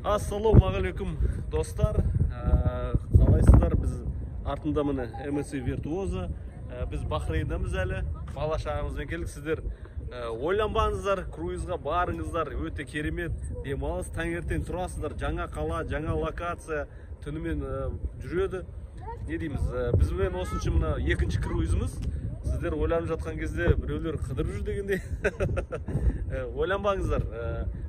Ассалаумағалейкум достар, қалайсыздар? Біз артында міне MSC Virtuoso, біз Бахрейндеміз әлі, бала шағамызбен келдік. Сіздер ойланбаңыздар, круизға барыңыздар, өте керемет демалыс. Таңертең тұрасыздар, жаңа қала, жаңа локация, түнімен жүреді. Не дейміз, бізбен осыншы мына екінші круизіміз. Сіздер ойланып жатқан кезде біреулер қыдырып жүр дегенде ойланбаңыздар.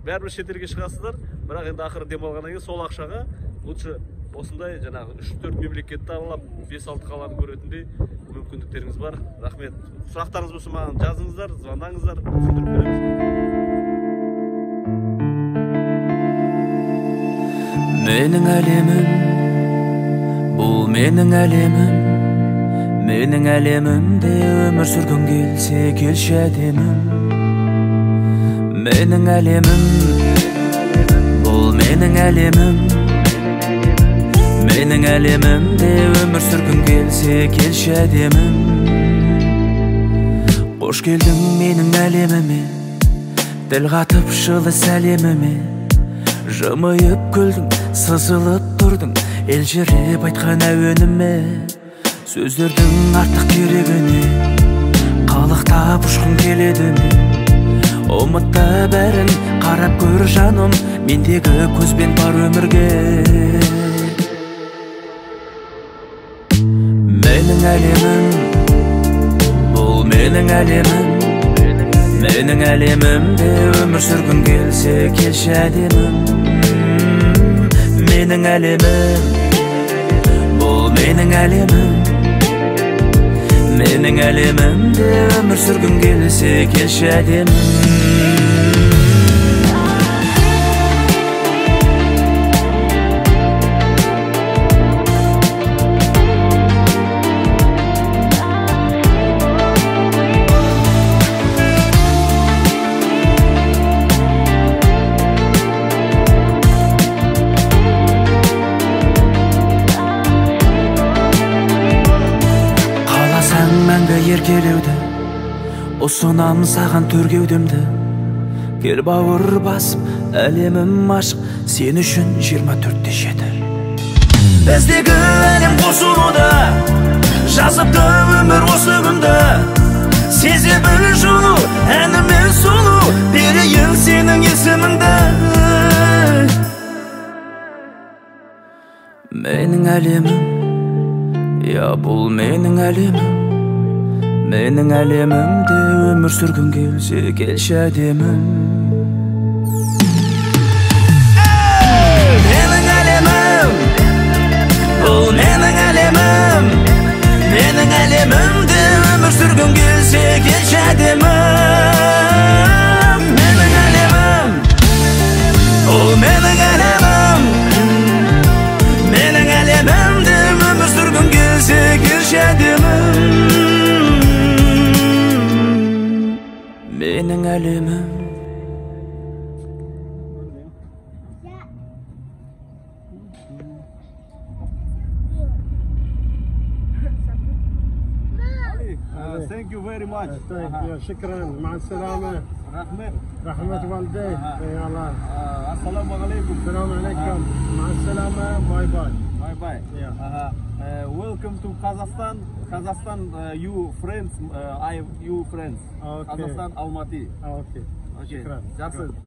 Бәрібір шетелге шығасыздар, бірақ енді ақыры демалғаннан кейін сол ақшаға лучше осындай жаңағы 3-4 мемлекетті аралап 5-6 қаланы көретіндей мүмкіндіктеріңіз бар. Рахмет. Сұрақтарыңыз болса маған жазыңыздар, звондаңыздар, түсіндіріп береміз. Менің әлемім, бұл менің әлемім. Менің әлемімде өмір сүргің келсе, келші әдемім. Менің әлемім, бұл менің әлемім. Менің әлемімде өмір сүргің келсе, келші әдемім. Қош келдің менің әлеміме, тіл қатып жылы сәлеміме. Жымиып күлдің, сызылып тұрдың, елжіреп айтқан әуеніме. Сөздердің артық керегіне қалықтап ұшқың келеді ме? Ұмытта бәрін қарап көр жаным, мендегі көзбен бар өмірге. Менің әлемім, бұл менің әлемім. Менің әлемімде өмір сүргің келсе, келші әдемім. Менің әлемім, бұл менің әлемім. Менің әлемімде өмір сүргің келсе, келші әдемім. Мәңгі еркелеуді, ұсынам саған төргеудемді. Кел бауыр басып, әлемім ашық, сен үшін 24/7. Біздегі әлем қосылуда, жазыпты өмір осы күнді. Сезе біл жылу, әніме сұлу, берейін сенің есіміңді. Менің әлемім, я бұл менің әлемім. Менің әлемімде өмір сүргің келсе, келші әдемім. Менің әлемім, бұл менің әлемім. Менің әлемімде өмір сүргің келсе, келші әдемім. Менің әлемім, бұл менің әлемім. Менің әлемімде өмір сүргің келсе, келші әдемім. Менің әлемім. Thank you very much. شكرا مع السلامة. رحمة والديك. يلا السلام عليكم. السلام عليكم. مع السلامة. باي باي. Bye bye. Welcome to Kazakhstan. Kazakhstan, you friends. You friends. Okay. Kazakhstan, Almaty. Okay. Okay. شكرا. Жақсы.